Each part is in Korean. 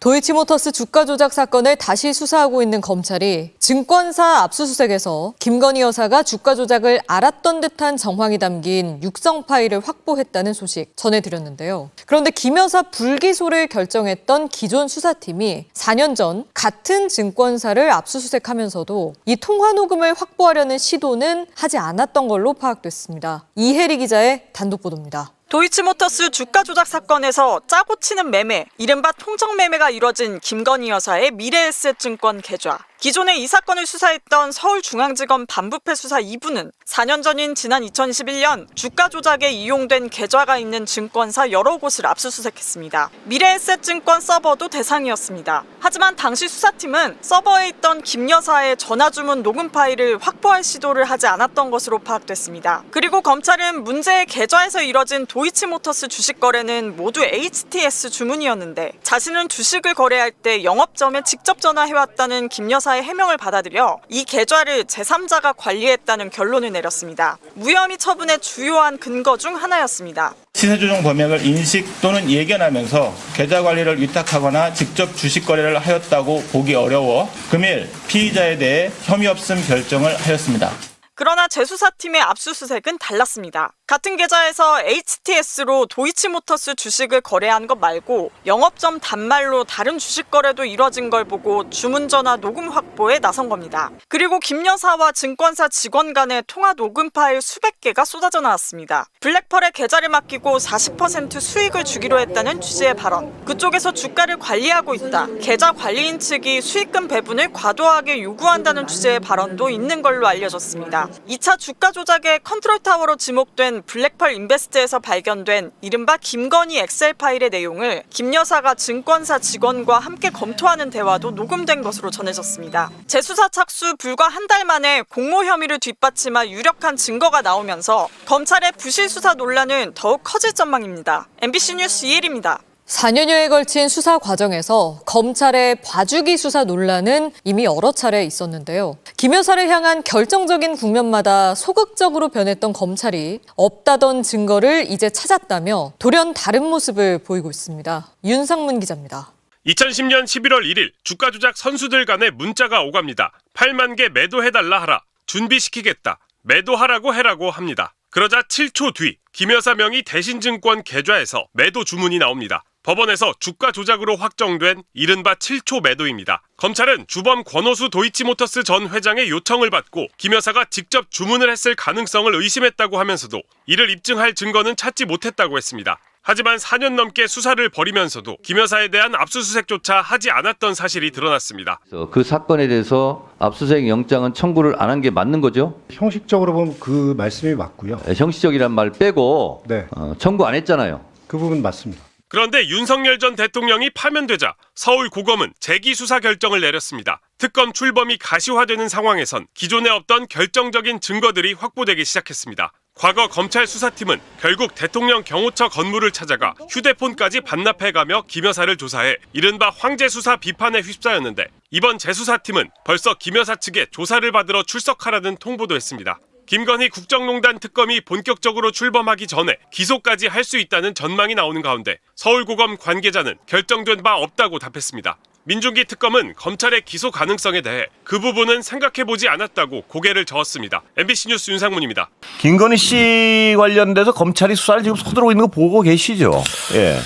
도이치모터스 주가 조작 사건을 다시 수사하고 있는 검찰이 증권사 압수수색에서 김건희 여사가 주가 조작을 알았던 듯한 정황이 담긴 육성 파일을 확보했다는 소식 전해드렸는데요. 그런데 김 여사 불기소를 결정했던 기존 수사팀이 4년 전 같은 증권사를 압수수색하면서도 이 통화 녹음을 확보하려는 시도는 하지 않았던 걸로 파악됐습니다. 이혜리 기자의 단독 보도입니다. 도이치모터스 주가 조작 사건에서 짜고 치는 매매, 이른바 통정 매매가 이뤄진 김건희 여사의 미래에셋증권 계좌. 기존에 이 사건을 수사했던 서울중앙지검 반부패 수사 2부는 4년 전인 지난 2021년 주가 조작에 이용된 계좌가 있는 증권사 여러 곳을 압수수색했습니다. 미래에셋증권 서버도 대상이었습니다. 하지만 당시 수사팀은 서버에 있던 김 여사의 전화주문 녹음 파일을 확보할 시도를 하지 않았던 것으로 파악됐습니다. 그리고 검찰은 문제의 계좌에서 이뤄진 도이치모터스 주식 거래는 모두 HTS 주문이었는데 자신은 주식을 거래할 때 영업점에 직접 전화해왔다는 김 여사의 해명을 받아들여 이 계좌를 제3자가 관리했다는 결론을 내렸습니다. 무혐의 처분의 주요한 근거 중 하나였습니다. 시세 조정 범행을 인식 또는 예견하면서 계좌 관리를 위탁하거나 직접 주식 거래를 하였다고 보기 어려워 금일 피의자에 대해 혐의 없음 결정을 하였습니다. 그러나 재수사팀의 압수수색은 달랐습니다. 같은 계좌에서 HTS로 도이치모터스 주식을 거래한 것 말고 영업점 단말로 다른 주식 거래도 이뤄진 걸 보고 주문 전화 녹음 확보에 나선 겁니다. 그리고 김 여사와 증권사 직원 간의 통화 녹음 파일 수백 개가 쏟아져 나왔습니다. 블랙펄에 계좌를 맡기고 40% 수익을 주기로 했다는 취지의 발언. 그쪽에서 주가를 관리하고 있다. 계좌 관리인 측이 수익금 배분을 과도하게 요구한다는 취지의 발언도 있는 걸로 알려졌습니다. 2차 주가 조작의 컨트롤타워로 지목된 블랙펄 인베스트에서 발견된 이른바 김건희 엑셀 파일의 내용을 김 여사가 증권사 직원과 함께 검토하는 대화도 녹음된 것으로 전해졌습니다. 재수사 착수 불과 한 달 만에 공모 혐의를 뒷받침할 유력한 증거가 나오면서 검찰의 부실 수사 논란은 더욱 커질 전망입니다. MBC 뉴스 이혜리입니다. 4년여에 걸친 수사 과정에서 검찰의 봐주기 수사 논란은 이미 여러 차례 있었는데요. 김 여사를 향한 결정적인 국면마다 소극적으로 변했던 검찰이 없다던 증거를 이제 찾았다며 돌연 다른 모습을 보이고 있습니다. 윤상문 기자입니다. 2010년 11월 1일 주가 조작 선수들 간에 문자가 오갑니다. 8만 개 매도해달라 하라. 준비시키겠다. 매도하라고 해라고 합니다. 그러자 7초 뒤 김 여사 명의 대신증권 계좌에서 매도 주문이 나옵니다. 법원에서 주가 조작으로 확정된 이른바 7초 매도입니다. 검찰은 주범 권오수 도이치모터스 전 회장의 요청을 받고 김 여사가 직접 주문을 했을 가능성을 의심했다고 하면서도 이를 입증할 증거는 찾지 못했다고 했습니다. 하지만 4년 넘게 수사를 벌이면서도 김 여사에 대한 압수수색조차 하지 않았던 사실이 드러났습니다. 그 사건에 대해서 압수수색 영장은 청구를 안 한 게 맞는 거죠? 형식적으로 보면 그 말씀이 맞고요. 형식적이란 말 빼고 네. 청구 안 했잖아요. 그 부분 맞습니다. 그런데 윤석열 전 대통령이 파면되자 서울고검은 재기수사 결정을 내렸습니다. 특검 출범이 가시화되는 상황에선 기존에 없던 결정적인 증거들이 확보되기 시작했습니다. 과거 검찰 수사팀은 결국 대통령 경호처 건물을 찾아가 휴대폰까지 반납해가며 김 여사를 조사해 이른바 황제수사 비판에 휩싸였는데 이번 재수사팀은 벌써 김 여사 측에 조사를 받으러 출석하라는 통보도 했습니다. 김건희 국정농단 특검이 본격적으로 출범하기 전에 기소까지 할 수 있다는 전망이 나오는 가운데 서울고검 관계자는 결정된 바 없다고 답했습니다. 민중기 특검은 검찰의 기소 가능성에 대해 그 부분은 생각해보지 않았다고 고개를 저었습니다. MBC 뉴스 윤상문입니다. 김건희 씨 관련돼서 검찰이 수사를 지금 서두르고 있는 거 보고 계시죠? 예.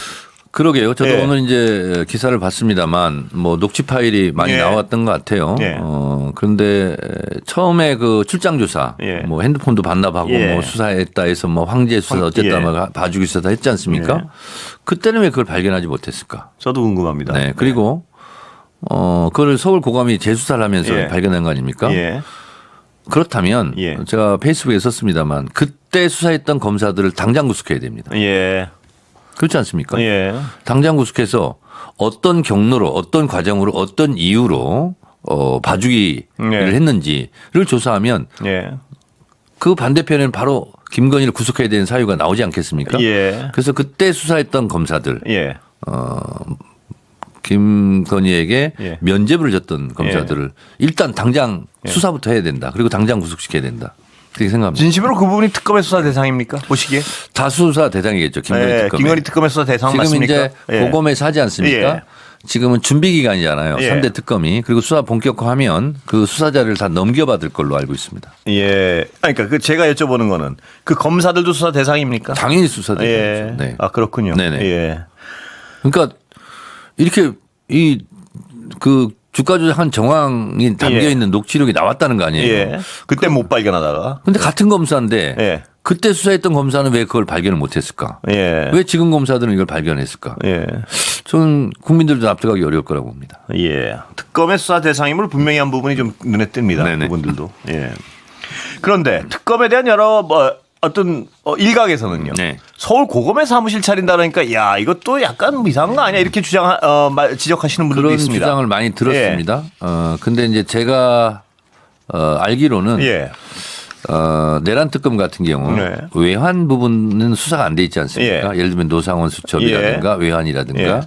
그러게요. 저도 예. 오늘 이제 기사를 봤습니다만 뭐 녹취 파일이 많이 예. 나왔던 것 같아요. 예. 그런데 처음에 그 출장 조사, 예. 뭐 핸드폰도 반납하고 예. 뭐 수사했다 해서 뭐 황제 수사 어쨌다 막 봐주기 수사 했지 않습니까? 예. 그때는 왜 그걸 발견하지 못했을까? 저도 궁금합니다. 네. 그리고 그걸 서울고검이 재수사를 하면서 예. 발견한 거 아닙니까? 예. 그렇다면 예. 제가 페이스북에 썼습니다만 그때 수사했던 검사들을 당장 구속해야 됩니다. 예. 그렇지 않습니까? 예. 당장 구속해서 어떤 경로로 어떤 과정으로 어떤 이유로 봐주기를 예. 했는지를 조사하면 예. 그 반대편에는 바로 김건희를 구속해야 되는 사유가 나오지 않겠습니까? 예. 그래서 그때 수사했던 검사들 예. 김건희에게 예. 면죄부를 줬던 검사들을 일단 당장 수사부터 해야 된다. 그리고 당장 구속시켜야 된다. 그렇게 생각합니다. 진심으로 그 부분이 특검의 수사 대상입니까? 보시기에? 다 수사 대상이겠죠. 김건희 예. 특검. 김건희 특검의 수사 대상 지금 맞습니까? 이제 고검에서 하지 않습니까? 예. 지금은 준비 기간이잖아요. 예. 3대 특검이. 그리고 수사 본격화하면 그 수사 자료를 다 넘겨받을 걸로 알고 있습니다. 예. 아니, 그러니까 그 제가 여쭤보는 거는 그 검사들도 수사 대상입니까? 당연히 수사되죠. 예. 네. 아, 그렇군요. 네네. 예. 그러니까 이렇게 그 주가 조작한 정황이 담겨 예. 있는 녹취록이 나왔다는 거 아니에요. 예. 그때 못 발견하다가. 근데 같은 검사인데 예. 그때 수사했던 검사는 왜 그걸 발견을 못했을까? 예. 왜 지금 검사들은 이걸 발견했을까? 예. 저는 국민들도 납득하기 어려울 거라고 봅니다. 예. 특검의 수사 대상임을 분명히 한 부분이 좀 눈에 띕니다. 네네. 그분들도. 예. 그런데 특검에 대한 여러 어떤 일각에서는요. 네. 서울 고검에 사무실 차린다니까 야 이것도 약간 이상한 거 아니야 이렇게 지적하시는 분들도 그런 있습니다. 주장을 많이 들었습니다. 근데 이제 제가 알기로는 예. 내란 특검 같은 경우 네. 외환 부분은 수사가 안 돼 있지 않습니까? 예를 들면 노상원 수첩이라든가 외환이라든가 예.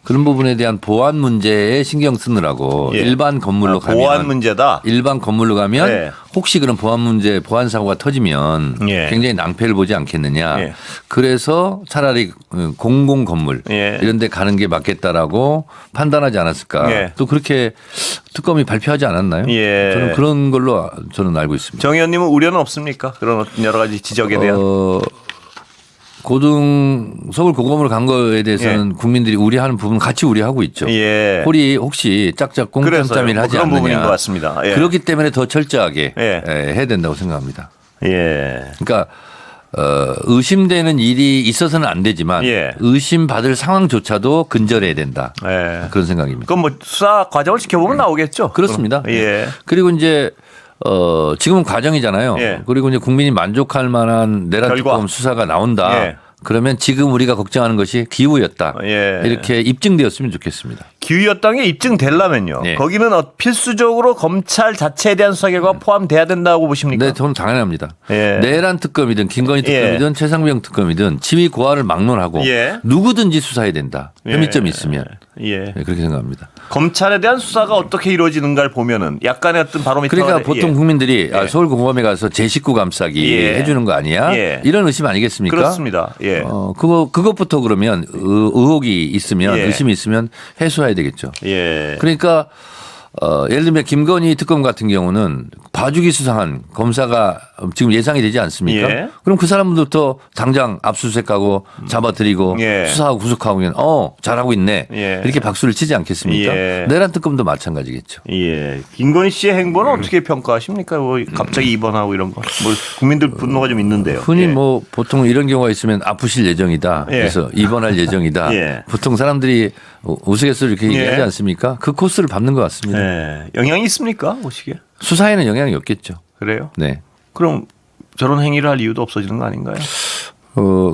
그런 부분에 대한 보안 문제에 신경 쓰느라고 예. 일반 건물로 가면 보안 문제다. 일반 건물로 가면 예. 혹시 그런 보안 문제, 보안 사고가 터지면 예. 굉장히 낭패를 보지 않겠느냐. 예. 그래서 차라리 공공 건물 예. 이런 데 가는 게 맞겠다라고 판단하지 않았을까. 예. 또 그렇게 특검이 발표하지 않았나요? 예. 저는 그런 걸로 저는 알고 있습니다. 정 의원님은 우려는 없습니까? 그런 어떤 여러 가지 지적에 대한. 서울 고검으로 간 거에 대해서는 국민들이 우려하는 부분 같이 우려하고 있죠. 예. 혹시 짝짝 공평점을 하지 그런 않느냐. 부분인 것 같습니다. 예. 그렇기 때문에 더 철저하게 예. 해야 된다고 생각합니다. 예. 그러니까 의심되는 일이 있어서는 안 되지만 예. 의심받을 상황조차도 근절해야 된다. 예. 그런 생각입니다. 그건 뭐 수사 과정을 지켜보면 나오겠죠. 그렇습니다. 예. 그리고 이제 지금은 과정이잖아요. 예. 그리고 이제 국민이 만족할 만한 내란 결과. 특검 수사가 나온다. 예. 그러면 지금 우리가 걱정하는 것이 기우였다. 예. 이렇게 입증되었으면 좋겠습니다. 기후였다는 게 입증되려면요. 네. 거기는 필수적으로 검찰 자체에 대한 수사 결과가 포함돼야 된다고 보십니까? 네, 저는 당연합니다. 예. 내란 특검이든 김건희 특검이든 최상병 특검이든 지위 고하를 막론하고 예. 누구든지 수사해야 된다. 혐의점이 있으면 예. 네, 그렇게 생각합니다. 검찰에 대한 수사가 어떻게 이루어지는가를 보면은 약간의 어떤 바로미터가 그러니까 보통 예. 국민들이 예. 서울 고검에 가서 제 식구 감싸기 예. 해주는 거 아니야? 예. 이런 의심 아니겠습니까? 그렇습니다. 예. 그것부터 그러면 의혹이 있으면 예. 의심이 있으면 해소해야 되겠죠. 예. 그러니까 예를 들면 김건희 특검 같은 경우는 봐주기 수상한 검사가 지금 예상이 되지 않습니까? 예. 그럼 그 사람들부터 당장 압수수색하고 잡아들이고 예. 수사하고 구속하고 그냥 잘하고 있네. 예. 이렇게 박수를 치지 않겠습니까? 예. 내란 특검도 마찬가지겠죠. 예. 김건희 씨의 행보는 어떻게 평가하십니까? 뭐 갑자기 입원하고 이런 거. 뭐 국민들 분노가 좀 있는데요. 흔히 예. 뭐 보통 이런 경우가 있으면 아프실 예정이다. 예. 그래서 입원할 예정이다. 예. 보통 사람들이 우스갯소리 이렇게 예. 얘기하지 않습니까? 그 코스를 밟는 것 같습니다. 예. 영향이 있습니까? 보시기에. 수사에는 영향이 없겠죠. 그래요? 네. 그럼 저런 행위를 할 이유도 없어지는 거 아닌가요?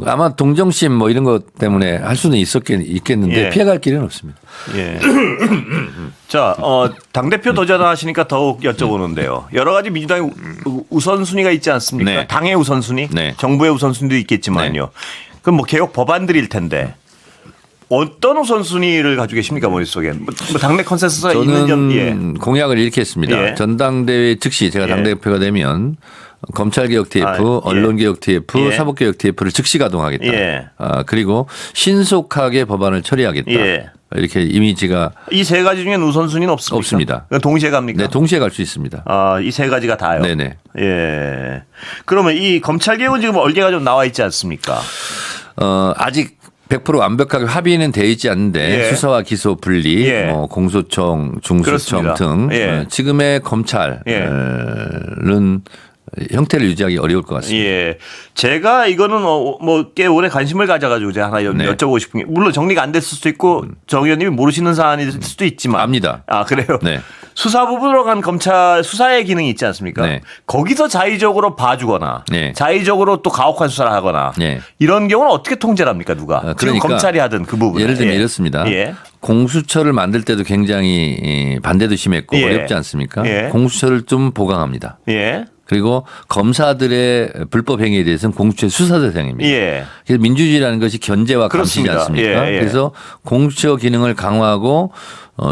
아마 동정심 뭐 이런 것 때문에 할 수는 있겠는데 예. 피해갈 길은 없습니다. 예. 자, 당대표 도전하시니까 더욱 여쭤보는데요. 여러 가지 민주당의 우선순위가 있지 않습니까? 네. 당의 우선순위, 네. 정부의 우선순위도 있겠지만요. 그럼 뭐 개혁 법안들일 텐데 어떤 우선순위를 가지고 계십니까 머릿속에? 뭐 당내 컨센서스가 있는 점, 예. 공약을 이렇게 했습니다. 예. 전당대회 즉시 제가 예. 당대표가 되면 검찰개혁 TF, 예. 언론개혁 TF, 예. 사법개혁 TF를 즉시 가동하겠다. 예. 그리고 신속하게 법안을 처리하겠다. 예. 이렇게 이미지가 이 세 가지 중에 우선순위는 없습니까? 없습니다. 그건 동시에 갑니까? 네, 동시에 갈 수 있습니다. 이 세 가지가 다요. 네네. 예. 그러면 이 검찰개혁은 지금 얼개가 좀 나와 있지 않습니까? 아직 100% 완벽하게 합의는 돼 있지 않는데 예. 수사와 기소 분리, 예. 공소청, 중수청 그렇습니다. 등 예. 지금의 검찰은 형태를 유지하기 어려울 것 같습니다. 예. 제가 이거는 뭐 꽤 오래 관심을 가져가지고 제가 하나 네. 여쭤보고 싶은 게 물론 정리가 안 됐을 수도 있고 정 의원님이 모르시는 사안일 수도 있지만 압니다. 그래요? 네. 수사부로 간 검찰 수사의 기능이 있지 않습니까? 네. 거기서 자의적으로 봐주거나 네. 자의적으로 또 가혹한 수사를 하거나 네. 이런 경우는 어떻게 통제를 합니까 누가? 지금 그러니까 검찰이 하든 그 부분. 예를 들면 이렇습니다. 예. 공수처를 만들 때도 굉장히 반대도 심했고 예. 어렵지 않습니까? 예. 공수처를 좀 보강합니다. 예. 그리고 검사들의 불법 행위에 대해서는 공수처의 수사 대상입니다. 예. 그래서 민주주의라는 것이 견제와 감시지 그렇습니다. 않습니까? 예, 예. 그래서 공수처 기능을 강화하고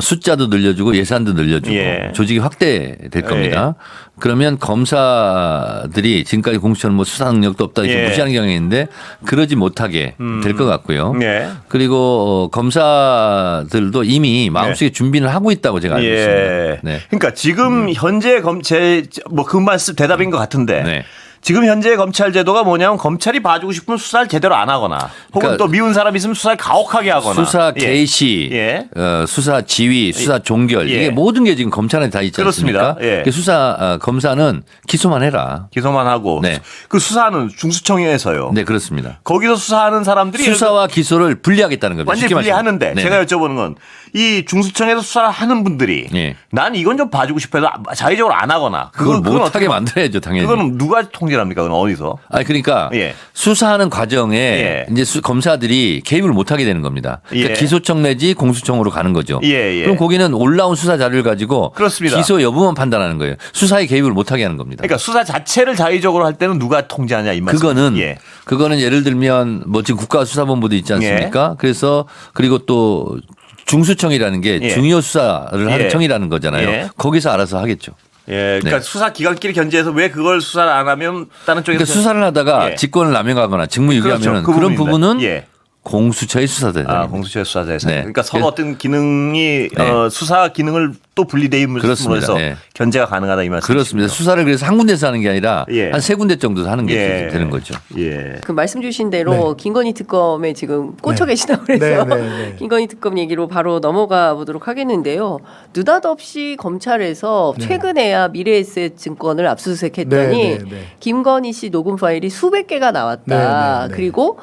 숫자도 늘려주고 예산도 늘려주고 예. 조직이 확대될 겁니다. 그러면 검사들이 지금까지 공수처는 뭐 수사 능력도 없다 이렇게 예. 무시하는 경향이 있는데 그러지 못하게 될 것 같고요. 예. 그리고 검사들도 이미 마음속에 준비를 하고 있다고 제가 알고 있습니다. 네. 그러니까 지금 현재 검찰 뭐 그 말씀 대답인 것 같은데 네. 지금 현재 검찰 제도가 뭐냐면 검찰이 봐주고 싶으면 수사를 제대로 안 하거나 혹은 그러니까 또 미운 사람 있으면 수사를 가혹하게 하거나 수사 예. 개시, 예. 수사 지휘, 수사 종결 예. 이게 모든 게 지금 검찰에 다 있지 않습니까? 그렇습니다. 예. 그러니까 수사 검사는 기소만 해라. 기소만 하고 네. 그 수사는 중수청에서요. 네 그렇습니다. 거기서 수사하는 사람들이 수사와 기소를 분리하겠다는 겁니다. 완전히 쉽게 분리하는데 말씀드리면. 제가 여쭤보는 건 이 중수청에서 수사를 하는 분들이 예. 난 이건 좀 봐주고 싶어서 자의적으로 안 하거나 그걸 그건 못하게 어떻게 만들어야죠 당연히. 그거는 누가 통제를 합니까? 그건 어디서? 아니 그러니까 예. 수사하는 과정에 예. 이제 검사들이 개입을 못하게 되는 겁니다. 그러니까 예. 기소청 내지 공수청으로 가는 거죠. 예, 예. 그럼 거기는 올라온 수사 자료를 가지고 그렇습니다. 기소 여부만 판단하는 거예요. 수사에 개입을 못하게 하는 겁니다. 그러니까 수사 자체를 자의적으로 할 때는 누가 통제하냐 이 말씀. 그거는 예. 그거는 예를 들면 뭐 지금 국가수사본부도 있지 않습니까? 그래서 그리고 또 중수청이라는 게 예. 중요 수사를 하는 예. 청이라는 거잖아요. 예. 거기서 알아서 하겠죠. 예, 그러니까 네. 수사 기관끼리 견제해서 왜 그걸 수사를 안 하면 다른 쪽에서 그러니까 수사를 하다가 예. 직권을 남용하거나 직무유기하면 그렇죠. 그 그런 부분입니다. 부분은 예. 공수처의 수사대상입니다. 공수처의 수사 대상. 네. 그러니까 서로 네. 어떤 기능이 네. 수사 기능을 또 분리돼 있는 그렇습니다. 물에서 예. 견제가 가능하다 이 말씀이시죠. 그렇습니다. 수사를 그래서 한 군데서 하는 게 아니라 예. 한 세 군데 정도 하는 게 예. 되는 거죠. 예. 그 말씀 주신 대로 네. 김건희 특검에 지금 꽂혀 네. 계시다고 그래서 네, 네, 네. 김건희 특검 얘기로 바로 넘어가 보도록 하겠는데요. 느닷없이 검찰에서 네. 최근에야 미래에셋 증권을 압수수색했더니 네, 네, 네. 김건희 씨 녹음 파일이 수백 개가 나왔다. 네, 네, 네. 그리고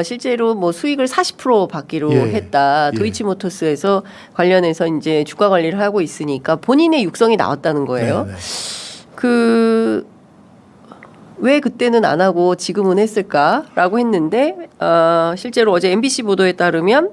실제로 뭐 수익을 40% 받기로 예. 했다. 예. 도이치모터스에서 관련해서 이제 주가 관리를 하고 있으니까 본인의 육성이 나왔다는 거예요. 네, 네. 왜 그때는 안 하고 지금은 했을까라고 했는데 실제로 어제 MBC 보도에 따르면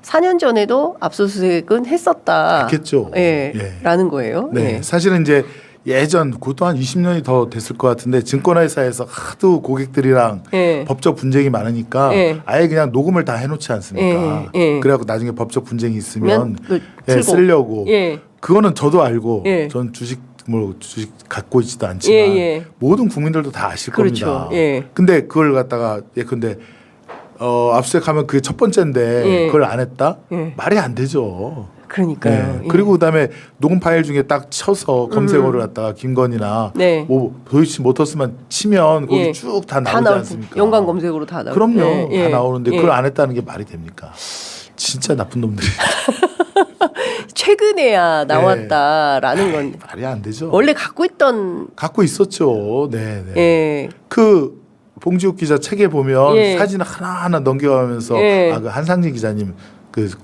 4년 전에도 압수수색은 했었다. 했겠죠. 예, 예. 라는 거예요. 네, 예. 사실은 이제 예전 그것도 한 20년이 더 됐을 것 같은데 증권회사에서 하도 고객들이랑 예. 법적 분쟁이 많으니까 예. 아예 그냥 녹음을 다 해놓지 않습니까? 예, 예. 그래갖고 나중에 법적 분쟁이 있으면 그 예, 틀고. 쓰려고. 예. 그거는 저도 알고 예. 전 주식 갖고 있지도 않지만 예, 예. 모든 국민들도 다 아실 그렇죠. 겁니다. 예. 근데 그걸 갖다가 근데 압수수색하면 그게 첫 번째인데 예. 그걸 안 했다? 예. 말이 안 되죠. 그러니까요. 네. 예. 그리고 그다음에 녹음 파일 중에 딱 쳐서 검색어를 갖다가 김건희나 네. 뭐 도이치 모터스만 치면 거기 예. 쭉 다 다 나오지 나올 않습니까? 연관 검색으로 다 나오고. 그럼요. 다 나오는데 예. 그걸 안 했다는 게 말이 됩니까? 진짜 나쁜 놈들이. 최근에야 나왔다라는 건 말이 안 되죠. 원래 갖고 있던 갖고 있었죠. 네, 네. 예. 그 봉지욱 기자 책에 보면 예. 사진 하나하나 넘겨가면서 예. 그 한상진 기자님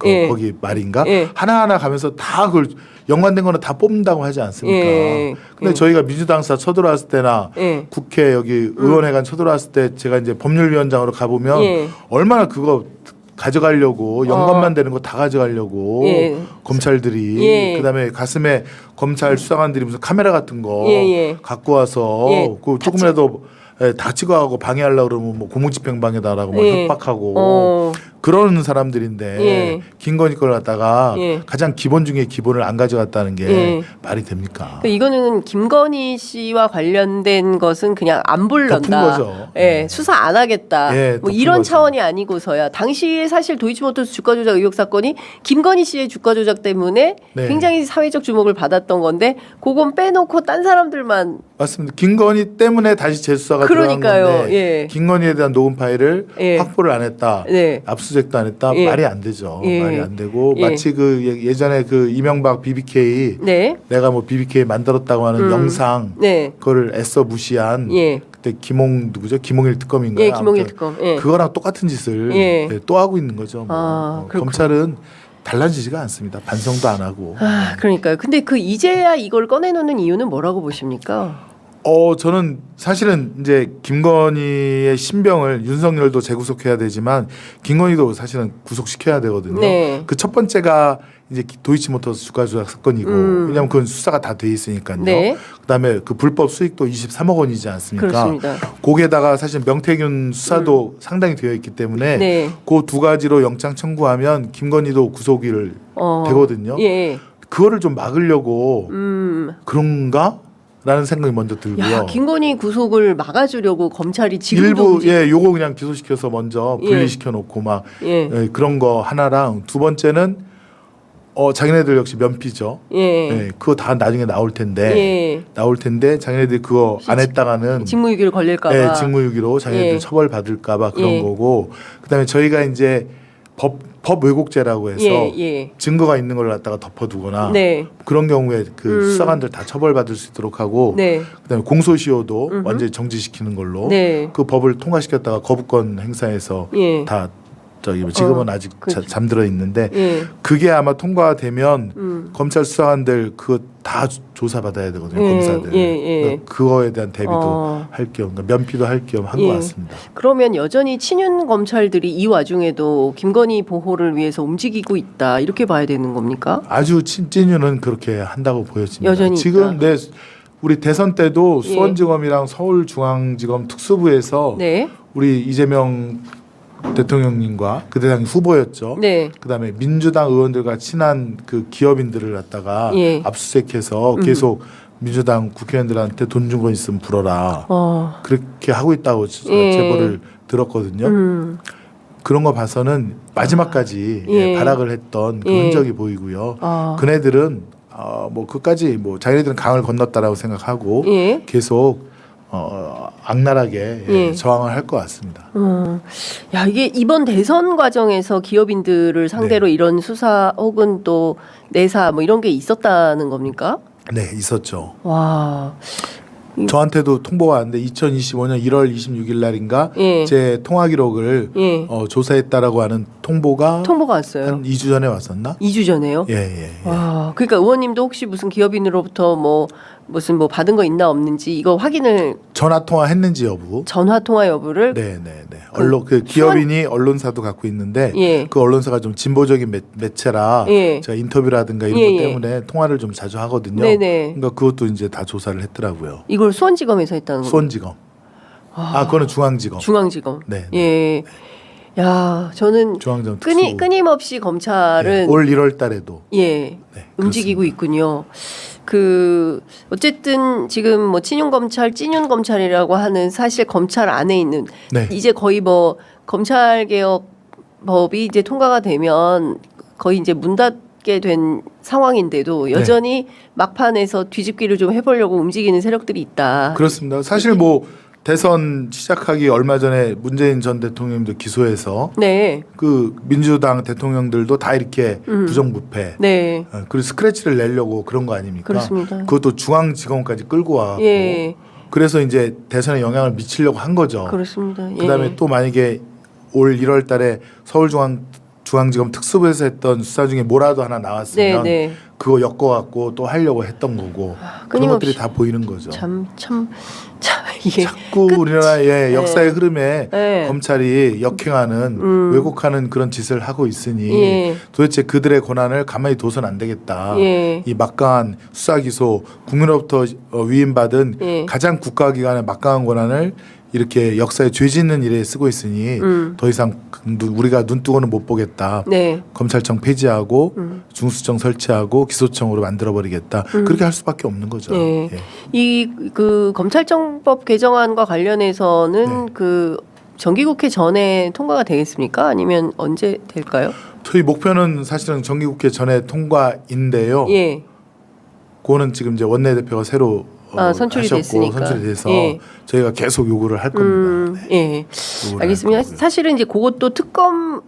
예. 거기 말인가 예. 하나하나 가면서 다 그걸 연관된 거는 다 뽑는다고 하지 않습니까? 예. 근데 예. 저희가 민주당사 쳐들어왔을 때나 예. 국회 여기 의원회관 쳐들어왔을 때 제가 이제 법률위원장으로 가보면 예. 얼마나 그거 가져가려고 연관만 되는 거 다 가져가려고 예. 검찰들이 예. 그다음에 가슴에 검찰 수사관들이 무슨 카메라 같은 거 예, 예. 갖고 와서 예. 그 조금이라도 다치고하고 방해하려고 그러면 뭐 고무집행방해다라고 막 예. 협박하고 그러는 사람들인데 예. 김건희 걸 갖다가 예. 가장 기본 중에 기본을 안 가져갔다는 게 예. 말이 됩니까? 그러니까 이거는 김건희 씨와 관련된 것은 그냥 안 불런다. 덮은 거죠. 예, 수사 안 하겠다. 예, 뭐 덮은 이런 거죠. 차원이 아니고서야 당시에 사실 도이치모터스 주가 조작 의혹 사건이 김건희 씨의 주가 조작 때문에 네. 굉장히 사회적 주목을 받았던 건데 그건 빼놓고 딴 사람들만 맞습니다. 김건희 때문에 다시 재수사가 그러니까요. 들어간 건데 예. 김건희에 대한 녹음 파일을 예. 확보를 안 했다. 네. 압수수색도 안 했다. 예. 말이 안 되죠. 예. 말이 안 되고 예. 마치 그 예전에 그 이명박 BBK 네. 내가 뭐 BBK 만들었다고 하는 영상 네. 그거를 애써 무시한 예. 그때 누구죠? 김홍일 특검인가요? 예, 김홍일 아무튼 특검. 예. 그거랑 똑같은 짓을 예. 또 하고 있는 거죠. 뭐. 아, 그렇구나. 검찰은 달라지지가 않습니다. 반성도 안 하고. 그러니까요. 근데 그 이제야 이걸 꺼내놓는 이유는 뭐라고 보십니까? 저는 사실은 이제 김건희의 신병을 윤석열도 재구속해야 되지만 김건희도 사실은 구속시켜야 되거든요. 네. 그 첫 번째가 이제 도이치모터스 주가 조작 사건이고 왜냐하면 그건 수사가 다 돼 있으니까요. 네. 그다음에 그 불법 수익도 23억 원이지 않습니까? 그렇습니다. 거기에다가 사실 명태균 수사도 상당히 되어 있기 때문에 네. 그 두 가지로 영장 청구하면 김건희도 구속이 되거든요. 예. 그거를 좀 막으려고 그런가? 라는 생각이 먼저 들고요. 야, 김건희 구속을 막아주려고 검찰이 지금도 일부 요거 그냥 기소시켜서 먼저 분리시켜 놓고 막 예. 그런 거 하나랑 두 번째는 자기네들 역시 면피죠. 예. 그거 다 나중에 나올 텐데 예. 자기네들이 그거 안 했다가는 직무유기를 걸릴까봐. 직무유기로 자기네들 예. 처벌 받을까봐 그런 예. 거고 그다음에 저희가 이제 법 왜곡죄라고 해서 예. 증거가 있는 걸 갖다가 덮어두거나 네. 그런 경우에 그 수사관들 다 처벌받을 수 있도록 하고 네. 그다음에 공소시효도 완전히 정지시키는 걸로 네. 그 법을 통과시켰다가 거부권 행사해서 예. 다 지금은 아직 그렇죠. 잠들어 있는데 예. 그게 아마 통과되면 검찰 수사관들 그거 다 조사받아야 되거든요. 예. 검사들. 예. 그러니까 그거에 대한 대비도 할 겸, 그러니까 면피도 할 겸 한 것 예. 같습니다. 그러면 여전히 친윤 검찰들이 이 와중에도 김건희 보호를 위해서 움직이고 있다 이렇게 봐야 되는 겁니까? 아주 찐윤은 그렇게 한다고 보여집니다. 여전히 지금 있다. 우리 대선 때도 예. 수원지검이랑 서울중앙지검 특수부에서 네. 우리 이재명 대통령님과 그 대상이 후보였죠. 네. 그다음에 민주당 의원들과 친한 그 기업인들을 갖다가 예. 압수수색해서 계속 민주당 국회의원들한테 돈 준 거 있으면 불어라. 그렇게 하고 있다고 예. 제보를 들었거든요. 그런 거 봐서는 마지막까지 예. 발악을 했던 그 예. 흔적이 보이고요. 그네들은 뭐 그까지 뭐 자기네들은 강을 건넜다라고 생각하고 예. 계속 악랄하게 예. 저항을 할 것 같습니다. 야, 이게 이번 대선 과정에서 기업인들을 상대로 이런 수사 혹은 또 내사 뭐 이런 게 있었다는 겁니까? 네, 있었죠. 와. 저한테도 통보가 왔는데 2025년 1월 26일 날인가 예. 제 통화 기록을 예. 조사했다라고 하는 통보가 왔어요. 한 2주 전에 왔었나? 2주 전에요? 예. 와, 그러니까 의원님도 혹시 무슨 기업인으로부터 무슨 받은 거 있나 없는지 이거 확인을 전화 통화했는지 여부. 전화 통화 여부를 네. 언론 그 기업인이 언론사도 갖고 있는데 예. 그 언론사가 좀 진보적인 매체라 예. 제가 인터뷰라든가 이런 예, 것 예. 때문에 통화를 좀 자주 하거든요. 네네. 그러니까 그것도 이제 다 조사를 했더라고요. 이걸 수원지검에서 했다는 거예요. 수원지검. 그거는 중앙지검. 중앙지검. 네. 예. 야, 저는 중앙지검 특수. 끊임없이 검찰은 올 1월 달에도 예. 움직이고 있군요. 어쨌든 지금 뭐 친윤 찐윤 검찰이라고 하는 사실 검찰 안에 있는 네. 이제 거의 뭐 검찰 개혁법이 이제 통과가 되면 거의 이제 문 닫게 된 상황인데도 여전히 막판에서 뒤집기를 좀 해보려고 움직이는 세력들이 있다. 그렇습니다. 사실 뭐 대선 시작하기 얼마 전에 문재인 전 대통령도 기소해서 네. 그 민주당 대통령들도 다 이렇게 부정부패 네. 그리고 스크래치를 내려고 그런 거 아닙니까? 그렇습니다. 그것도 중앙지검까지 끌고 와갖고 예. 그래서 이제 대선에 영향을 미치려고 한 거죠. 그렇습니다. 예. 그다음에 또 만약에 올 1월 달에 서울중앙지검 특수부에서 했던 수사 중에 뭐라도 하나 나왔으면 네. 그거 엮어갖고 또 하려고 했던 거고 그런 것들이 다 보이는 거죠. 참 이게 자꾸 우리나라의 역사의 흐름에 네. 검찰이 역행하는 왜곡하는 그런 짓을 하고 있으니 예. 도대체 그들의 권한을 가만히 둬선 안 되겠다. 예. 이 막강한 수사 기소 국민으로부터 위임받은 예. 가장 국가기관의 막강한 권한을 이렇게 역사에 죄짓는 일에 쓰고 있으니 더 이상 우리가 눈뜨고는 못 보겠다. 네. 검찰청 폐지하고 중수청 설치하고 기소청으로 만들어버리겠다. 그렇게 할 수밖에 없는 거죠. 네. 예. 이 그 검찰청법 개정안과 관련해서는 네. 그 정기국회 전에 통과가 되겠습니까? 아니면 언제 될까요? 저희 목표는 사실은 정기국회 전에 통과인데요. 예. 그거는 지금 이제 원내대표가 새로 선출이 하셨고 됐으니까. 선출이 돼서 예. 저희가 계속 요구를 할 겁니다. 네. 예. 요구를 알겠습니다. 할 거고요. 사실은 이제 그것도 특검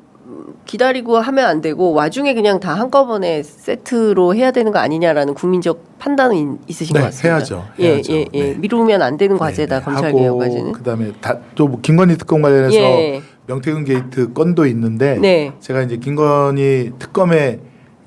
기다리고 하면 안 되고 와중에 그냥 다 한꺼번에 세트로 해야 되는 거 아니냐라는 국민적 판단은 있으신 네, 것 같습니다. 해야죠. 예. 네. 미루면 안 되는 과제다. 네, 검찰 하고 개혁까지는. 그다음에 또 김건희 특검 관련해서 예. 명태균 게이트 건도 있는데 네. 제가 이제 김건희 특검의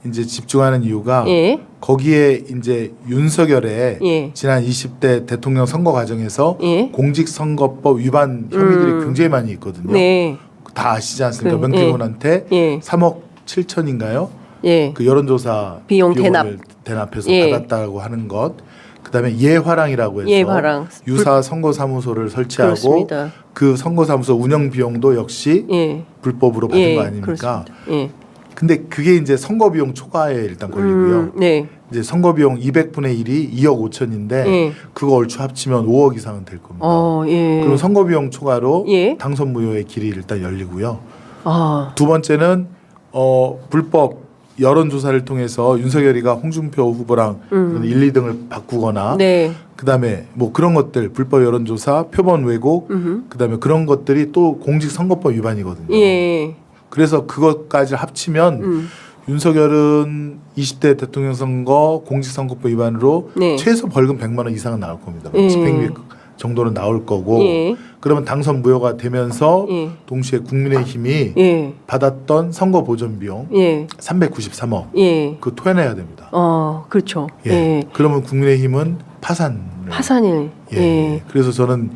이제 집중하는 이유가 예. 거기에 이제 윤석열의 예. 지난 20대 대통령 선거 과정에서 예. 공직선거법 위반 혐의들이 굉장히 많이 있거든요. 네. 다 아시지 않습니까? 그, 명태균한테 예. 3억 7천인가요? 예. 그 여론조사 비용 비용을 대납해서 예. 받았다고 하는 것. 그다음에 예화랑이라고 해서 예화랑. 유사 선거사무소를 설치하고 그렇습니다. 그 선거사무소 운영 비용도 역시 예. 불법으로 받은 예. 거 아닙니까? 그렇습니다. 예. 근데 그게 이제 선거 비용 초과에 일단 걸리고요. 네. 이제 선거 비용 200분의 1이 2억 5천인데 예. 그거 얼추 합치면 5억 이상은 될 겁니다. 예. 그럼 선거 비용 초과로 예. 당선 무효의 길이 일단 열리고요. 아. 두 번째는 불법 여론조사를 통해서 윤석열이가 홍준표 후보랑 1, 2등을 바꾸거나 네. 그다음에 뭐 그런 것들 불법 여론조사 표본 왜곡 그다음에 그런 것들이 또 공직선거법 위반이거든요. 예. 그래서 그것까지 합치면 윤석열은 20대 대통령 선거 공직선거법 위반으로 네. 최소 벌금 100만 원 이상은 나올 겁니다. 예. 집행유예 정도는 나올 거고 예. 그러면 당선 무효가 되면서 예. 동시에 국민의힘이 예. 받았던 선거 보전 비용 예. 393억 예. 그 토해내야 됩니다. 그렇죠. 예. 예. 그러면 국민의힘은 파산을 파산일. 예. 예. 그래서 저는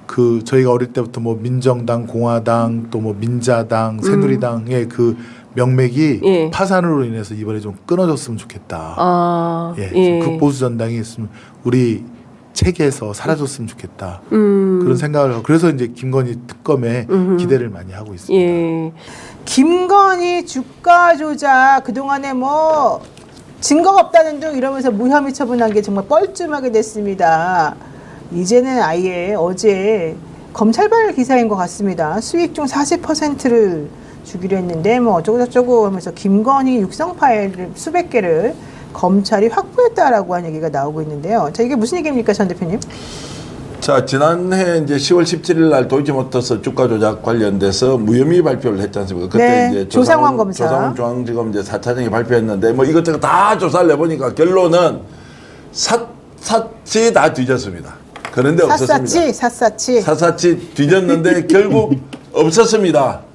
그 저희가 어릴 때부터 뭐 민정당, 공화당 또 뭐 민자당, 새누리당의 그 명맥이 예. 파산으로 인해서 이번에 좀 끊어졌으면 좋겠다. 아. 예. 예. 좀 극보수 전당이 있으면 우리 체계에서 사라졌으면 좋겠다. 그런 생각을 하고 그래서 이제 김건희 특검에 기대를 많이 하고 있습니다. 예. 김건희 주가 조작 그동안에 뭐 증거가 없다는 둥 이러면서 무혐의 처분한 게 정말 뻘쭘하게 됐습니다. 이제는 아예 어제 검찰발 기사인 것 같습니다. 수익 중 40%를 주기로 했는데 뭐 어쩌고저쩌고 하면서 김건희 육성 파일 수백 개를 검찰이 확보했다라고 하는 얘기가 나오고 있는데요. 자, 이게 무슨 얘기입니까, 전 대표님? 자, 지난해 이제 10월 17일 날 도이치모터스 주가 조작 관련돼서 무혐의 발표를 했지 않습니까? 그때 네, 이제 조상원 검사. 조상원 중앙지검 이제 4차장이 발표했는데 뭐 이것저것 다 조사를 해보니까 결론은 샅샅이 다 뒤졌습니다. 그런데 없었습니다. 샅샅이 뒤졌는데 결국 없었습니다.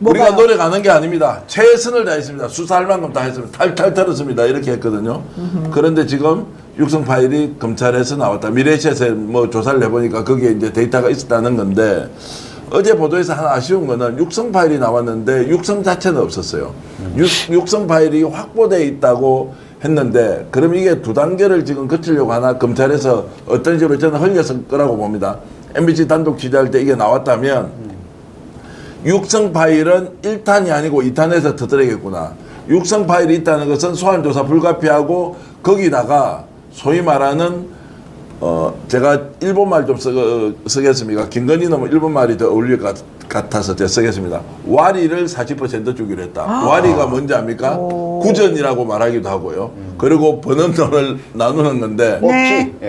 우리가 노력하는 게 아닙니다. 최선을 다했습니다. 수사할 만큼 다 했습니다. 탈탈 털었습니다. 이렇게 했거든요. 그런데 지금 육성 파일이 검찰에서 나왔다. 미래시에서 뭐 조사를 해보니까 거기에 이제 데이터가 있었다는 건데 어제 보도에서 하나 아쉬운 거는 육성 파일이 나왔는데 육성 자체는 없었어요. 육성 파일이 확보돼 있다고 했는데 그럼 이게 두 단계를 지금 거치려고 하나 검찰에서 어떤 식으로 저는 흘렸을 거라고 봅니다. MBC 단독 취재할 때 이게 나왔다면 육성 파일은 1탄이 아니고 2탄에서 터뜨리겠구나. 육성 파일이 있다는 것은 소환조사 불가피하고 거기다가 소위 말하는 제가 일본말 좀 쓰겠습니다. 김건희 놈은 일본말이 더 어울릴 것 같아서 제가 쓰겠습니다. 와리를 40% 주기로 했다. 와리가 뭔지 압니까? 구전이라고 말하기도 하고요. 그리고 버는 돈을 나누는 건데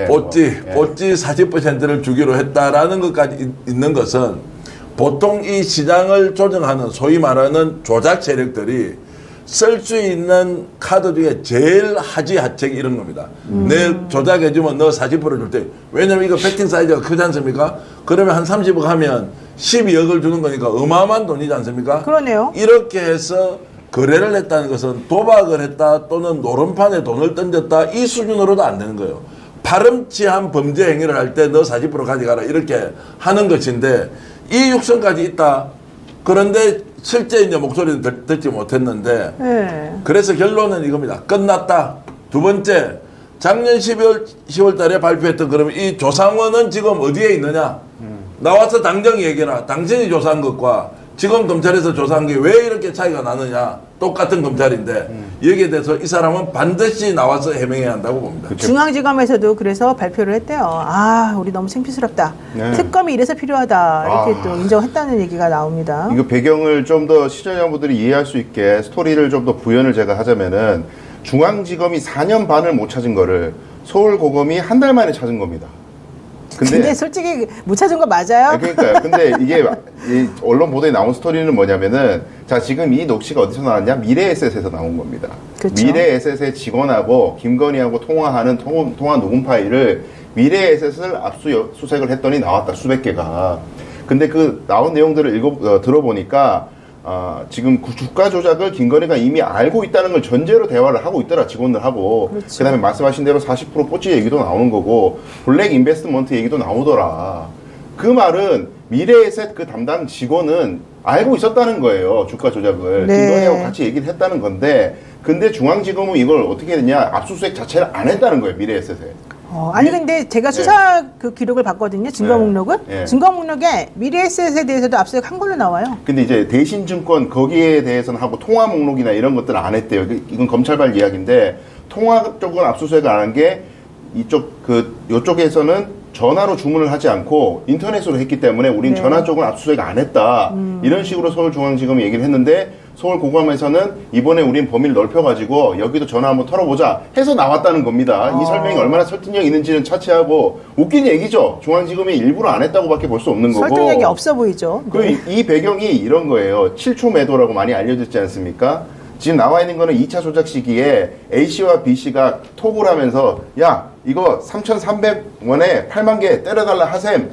보찌 40%를 주기로 했다라는 것까지 있는 것은 보통 이 시장을 조정하는 소위 말하는 조작 세력들이 쓸 수 있는 카드 중에 제일 하지하책이 이런 겁니다. 내 조작해주면 너 40% 줄 때. 왜냐면 이거 베팅 사이즈가 크지 않습니까? 그러면 한 30억 하면 12억을 주는 거니까 어마어마한 돈이지 않습니까? 그러네요. 이렇게 해서 거래를 했다는 것은 도박을 했다 또는 노름판에 돈을 던졌다 이 수준으로도 안 되는 거예요. 파렴치한 범죄 행위를 할 때 너 40% 가져가라 이렇게 하는 것인데 이 육성까지 있다. 그런데 실제 이제 목소리는 듣지 못했는데 그래서 결론은 이겁니다. 끝났다. 두 번째, 작년 10월 달에 발표했던 그러면 이 조상원은 지금 어디에 있느냐? 나와서 당장 얘기해라. 당신이 조사한 것과 지금 검찰에서 조사한 게 왜 이렇게 차이가 나느냐? 똑같은 검찰인데 여기에 대해서 이 사람은 반드시 나와서 해명해야 한다고 봅니다. 중앙지검에서도 그래서 발표를 했대요. 아, 우리 너무 창피스럽다. 네. 특검이 이래서 필요하다. 이렇게 또 인정했다는 얘기가 나옵니다. 이거 배경을 좀 더 시청자분들이 이해할 수 있게 스토리를 좀 더 부연을 제가 하자면은 중앙지검이 4년 반을 못 찾은 거를 서울고검이 한 달 만에 찾은 겁니다. 근데 솔직히 못 찾은 거 맞아요? 그러니까요. 근데 이게 이 언론 보도에 나온 스토리는 뭐냐면은 자 지금 이 녹취가 어디서 나왔냐? 미래에셋에서 나온 겁니다. 그쵸. 미래에셋의 직원하고 김건희하고 통화하는 통화 녹음 파일을 미래에셋을 압수수색을 했더니 나왔다 수백 개가. 근데 그 나온 내용들을 들어보니까 지금 주가 조작을 김건희가 이미 알고 있다는 걸 전제로 대화를 하고 있더라, 직원들하고. 그렇죠. 그다음에 말씀하신 대로 40% 뽀찌 얘기도 나오는 거고 블랙 인베스트먼트 얘기도 나오더라. 그 말은 미래에셋 그 담당 직원은 알고 있었다는 거예요, 주가 조작을. 네. 김건희하고 같이 얘기를 했다는 건데, 근데 중앙지검은 이걸 어떻게 했냐, 압수수색 자체를 안 했다는 거예요, 미래에셋에. 아니 근데 제가 수사 그 기록을 봤거든요. 증거 네. 목록을. 네. 증거 목록에 미래에셋에 대해서도 압수수색 한 걸로 나와요. 근데 이제 대신증권 거기에 대해서는 하고 통화 목록이나 이런 것들은 안 했대요. 이건 검찰발 이야기인데, 통화 쪽은 압수수색을 안 한 게 요쪽에서는 전화로 주문을 하지 않고 인터넷으로 했기 때문에 우린 네. 전화 쪽은 압수수색 안 했다. 이런 식으로 서울중앙지검이 얘기를 했는데, 서울고검에서는 이번에 우린 범위를 넓혀가지고 여기도 전화 한번 털어보자 해서 나왔다는 겁니다. 이 설명이 얼마나 설득력 있는지는 차치하고 웃긴 얘기죠. 중앙지검이 일부러 안 했다고밖에 볼 수 없는 거고. 설득력이 없어 보이죠. 네. 이 배경이 이런 거예요. 7초 매도라고 많이 알려졌지 않습니까? 지금 나와 있는 거는 2차 조작 시기에 A씨와 B씨가 톡을 하면서 야, 이거 3,300원에 8만 개 때려달라 하셈.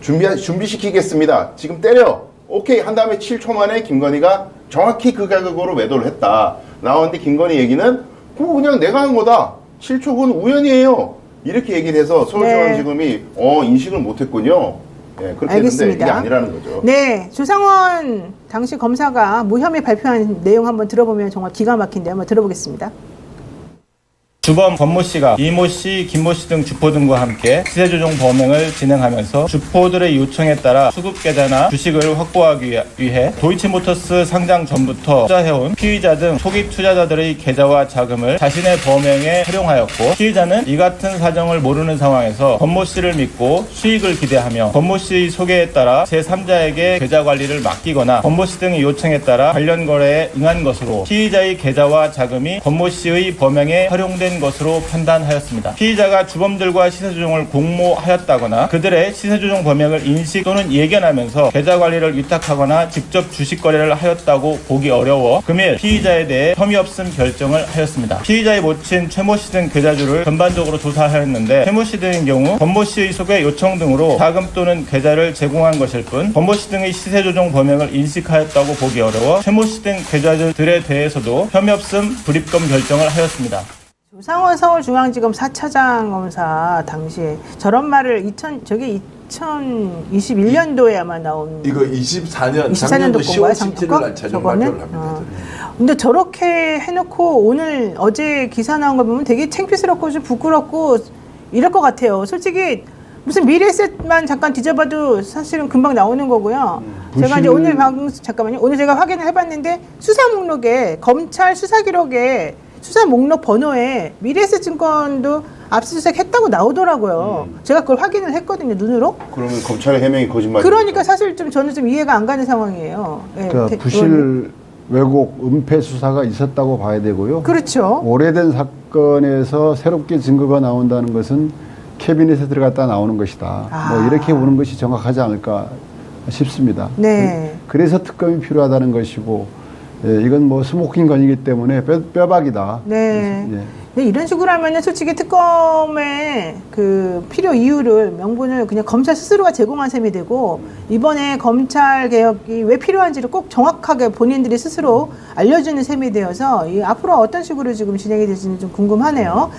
준비시키겠습니다. 지금 때려. 오케이 한 다음에 7초 만에 김건희가 정확히 그 가격으로 매도를 했다. 나왔는데 김건희 얘기는 그거 그냥 내가 한 거다. 7초 그건 우연이에요. 이렇게 얘기를 해서 서울중앙지검이 인식을 못했군요. 네, 그렇게 알겠습니다. 했는데 이게 아니라는 거죠. 네, 조상원 당시 검사가 무혐의 발표한 내용 한번 들어보면 정말 기가 막힌데 한번 들어보겠습니다. 주범 권모 씨가 이모 씨, 김모 씨 등 주포 등과 함께 시세 조정 범행을 진행하면서 주포들의 요청에 따라 수급 계좌나 주식을 확보하기 위해 도이치모터스 상장 전부터 투자해온 피의자 등 초기 투자자들의 계좌와 자금을 자신의 범행에 활용하였고, 피의자는 이 같은 사정을 모르는 상황에서 권모 씨를 믿고 수익을 기대하며 권모 씨의 소개에 따라 제3자에게 계좌 관리를 맡기거나 권모 씨 등의 요청에 따라 관련 거래에 응한 것으로 피의자의 계좌와 자금이 권모 씨의 범행에 활용된 것으로 판단하였습니다. 피의자가 주범들과 시세조정을 공모하였다거나 그들의 시세조정 범행을 인식 또는 예견하면서 계좌 관리를 위탁하거나 직접 주식 거래를 하였다고 보기 어려워 금일 피의자에 대해 혐의 없음 결정을 하였습니다. 피의자의 모친 최모 씨 등 계좌주를 전반적으로 조사하였는데, 최모 씨 등의 경우 권모 씨의 소개 요청 등으로 자금 또는 계좌를 제공한 것일 뿐 권모 씨 등의 시세조정 범행을 인식하였다고 보기 어려워 최모 씨 등 계좌주들에 대해서도 혐의 없음 불입금 결정을 하였습니다. 조상원 서울중앙지검 4차장 검사 당시에 저런 말을 2021년도에 아마 나온 이거 24년 24년도 작년도 건 10월 거야? 17일 날 최종 저거는? 발표를 합니다. 근데 저렇게 해놓고 어제 기사 나온 거 보면 되게 창피스럽고 좀 부끄럽고 이럴 것 같아요. 솔직히 무슨 미래에셋만 잠깐 뒤져봐도 사실은 금방 나오는 거고요. 제가 이제 오늘 오늘 제가 확인을 해봤는데 수사 목록에 검찰 수사 기록에 수사 목록 번호에 미래에셋 증권도 압수수색 했다고 나오더라고요. 제가 그걸 확인을 했거든요, 눈으로. 그러면 검찰의 해명이 거짓말이에요. 그러니까 사실 저는 좀 이해가 안 가는 상황이에요. 네, 그러니까 부실 왜곡 은폐 수사가 있었다고 봐야 되고요. 그렇죠. 오래된 사건에서 새롭게 증거가 나온다는 것은 캐비넷에 들어갔다 나오는 것이다. 뭐 이렇게 보는 것이 정확하지 않을까 싶습니다. 네. 그래서 특검이 필요하다는 것이고, 이건 뭐 스모킹 건이기 때문에 뼈박이다. 네. 예. 근데 이런 식으로 하면은 솔직히 특검의 그 필요 이유를 명분을 그냥 검찰 스스로가 제공한 셈이 되고, 이번에 검찰 개혁이 왜 필요한지를 꼭 정확하게 본인들이 스스로 알려주는 셈이 되어서 앞으로 어떤 식으로 지금 진행이 될지는 좀 궁금하네요.